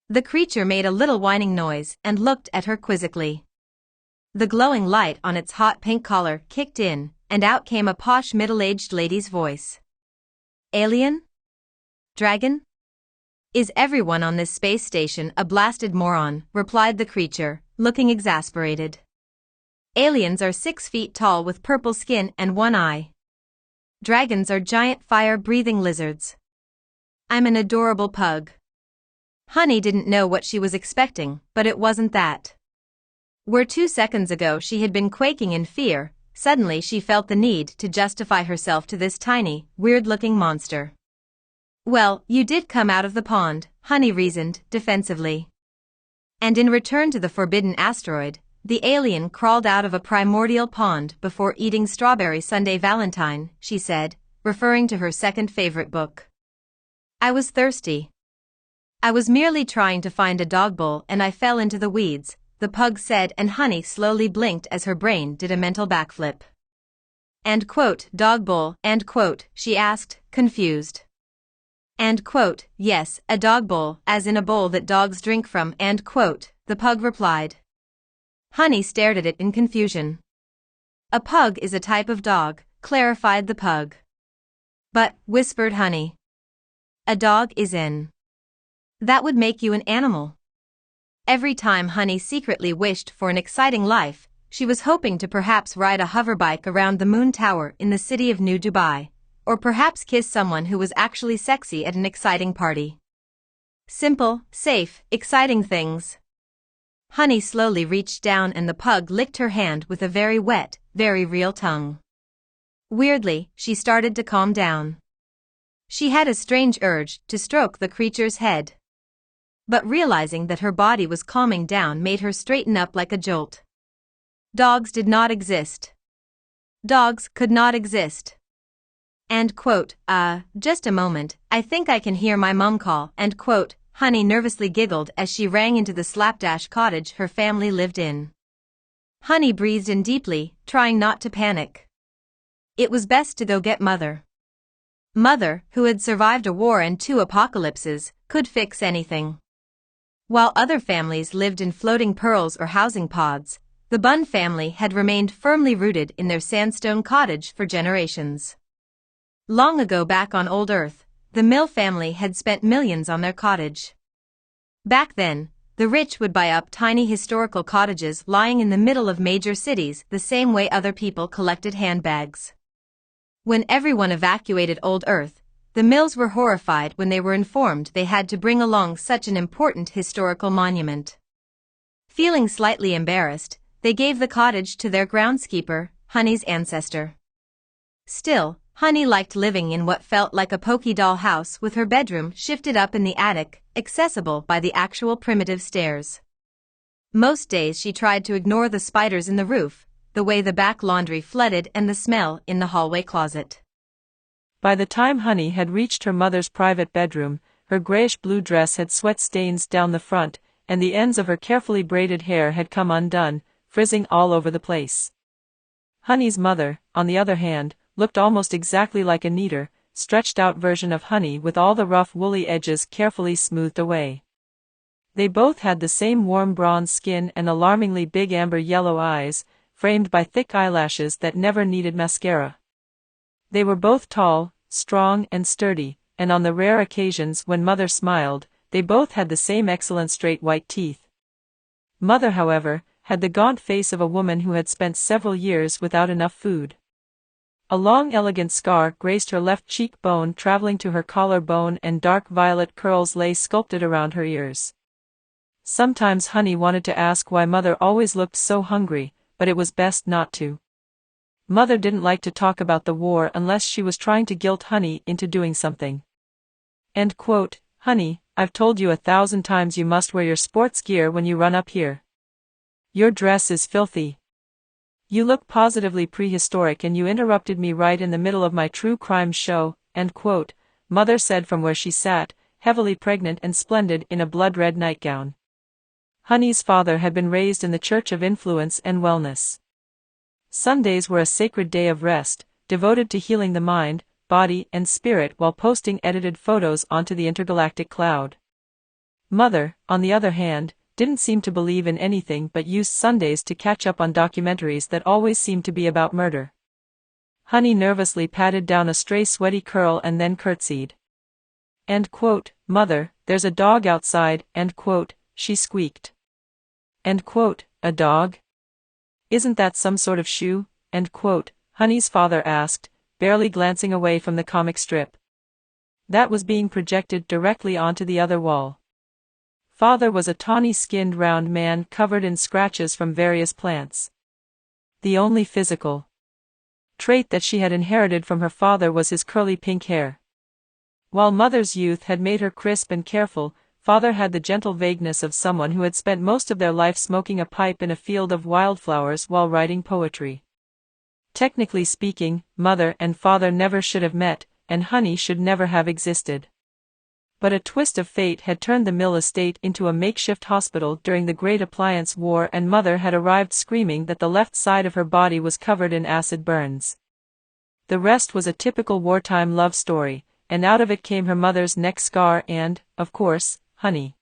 The creature made a little whining noise and looked at her quizzically. The glowing light on its hot pink collar kicked in, and out came a posh middle-aged lady's voice. Alien? Dragon? Is everyone on this space station a blasted moron? Replied the creature, looking exasperated. Aliens are 6 feet tall with purple skin and one eye. Dragons are giant fire-breathing lizards. I'm an adorable pug. Honey didn't know what she was expecting, but it wasn't that. Where 2 seconds ago she had been quaking in fear, suddenly she felt the need to justify herself to this tiny, weird-looking monster. Well, you did come out of the pond, Honey reasoned, defensively. And in return to the forbidden asteroid, the alien crawled out of a primordial pond before eating strawberry sundae Valentine, she said, referring to her second favorite book. I was thirsty. I was merely trying to find a dog bowl and I fell into the weeds, the pug said, and Honey slowly blinked as her brain did a mental backflip. And quote, dog bowl, and quote, she asked, confused. And quote, yes, a dog bowl, as in a bowl that dogs drink from, and quote, the pug replied. Honey stared at it in confusion. A pug is a type of dog, clarified the pug. But, whispered Honey. A dog is in. That would make you an animal. Every time Honey secretly wished for an exciting life, she was hoping to perhaps ride a hoverbike around the moon tower in the city of New Dubai, or perhaps kiss someone who was actually sexy at an exciting party. Simple, safe, exciting things. Honey slowly reached down and the pug licked her hand with a very wet, very real tongue. Weirdly, she started to calm down. She had a strange urge to stroke the creature's head. But realizing that her body was calming down made her straighten up like a jolt. Dogs did not exist. Dogs could not exist. And quote, just a moment, I think I can hear my mom call, and quote, Honey nervously giggled as she rang into the slapdash cottage her family lived in. Honey breathed in deeply, trying not to panic. It was best to go get Mother. Mother, who had survived a war and 2 apocalypses, could fix anything. While other families lived in floating pearls or housing pods, the Bunn family had remained firmly rooted in their sandstone cottage for generations. Long ago back on old Earth, the Mill family had spent millions on their cottage. Back then, the rich would buy up tiny historical cottages lying in the middle of major cities the same way other people collected handbags. When everyone evacuated old Earth, the Mills were horrified when they were informed they had to bring along such an important historical monument. Feeling slightly embarrassed, they gave the cottage to their groundskeeper, Honey's ancestor. Still, Honey liked living in what felt like a pokey doll house with her bedroom shifted up in the attic, accessible by the actual primitive stairs. Most days she tried to ignore the spiders in the roof, the way the back laundry flooded and the smell in the hallway closet. By the time Honey had reached her mother's private bedroom, her grayish-blue dress had sweat stains down the front, and the ends of her carefully braided hair had come undone, frizzing all over the place. Honey's mother, on the other hand, looked almost exactly like a neater, stretched-out version of Honey with all the rough woolly edges carefully smoothed away. They both had the same warm bronze skin and alarmingly big amber-yellow eyes, framed by thick eyelashes that never needed mascara. They were both tall, strong and sturdy, and on the rare occasions when Mother smiled, they both had the same excellent straight white teeth. Mother, however, had the gaunt face of a woman who had spent several years without enough food. A long elegant scar graced her left cheekbone traveling to her collarbone and dark violet curls lay sculpted around her ears. Sometimes Honey wanted to ask why Mother always looked so hungry, but it was best not to. Mother didn't like to talk about the war unless she was trying to guilt Honey into doing something. End quote, Honey, I've told you 1,000 times you must wear your sports gear when you run up here. Your dress is filthy. You look positively prehistoric and you interrupted me right in the middle of my true crime show, end quote, Mother said from where she sat, heavily pregnant and splendid in a blood-red nightgown. Honey's father had been raised in the Church of Influence and Wellness. Sundays were a sacred day of rest, devoted to healing the mind, body and spirit while posting edited photos onto the intergalactic cloud. Mother, on the other hand, didn't seem to believe in anything but used Sundays to catch up on documentaries that always seemed to be about murder. Honey nervously patted down a stray sweaty curl and then curtsied. End quote. Mother, there's a dog outside, end quote, she squeaked. End quote, a dog? Isn't that some sort of shoe? End quote, Honey's father asked, barely glancing away from the comic strip that was being projected directly onto the other wall. Father was a tawny-skinned round man covered in scratches from various plants. The only physical trait that she had inherited from her father was his curly pink hair. While Mother's youth had made her crisp and careful, Father had the gentle vagueness of someone who had spent most of their life smoking a pipe in a field of wildflowers while writing poetry. Technically speaking, Mother and Father never should have met, and Honey should never have existed. But a twist of fate had turned the Mill estate into a makeshift hospital during the Great Appliance War, and Mother had arrived screaming that the left side of her body was covered in acid burns. The rest was a typical wartime love story, and out of it came her mother's neck scar and, of course, Honey.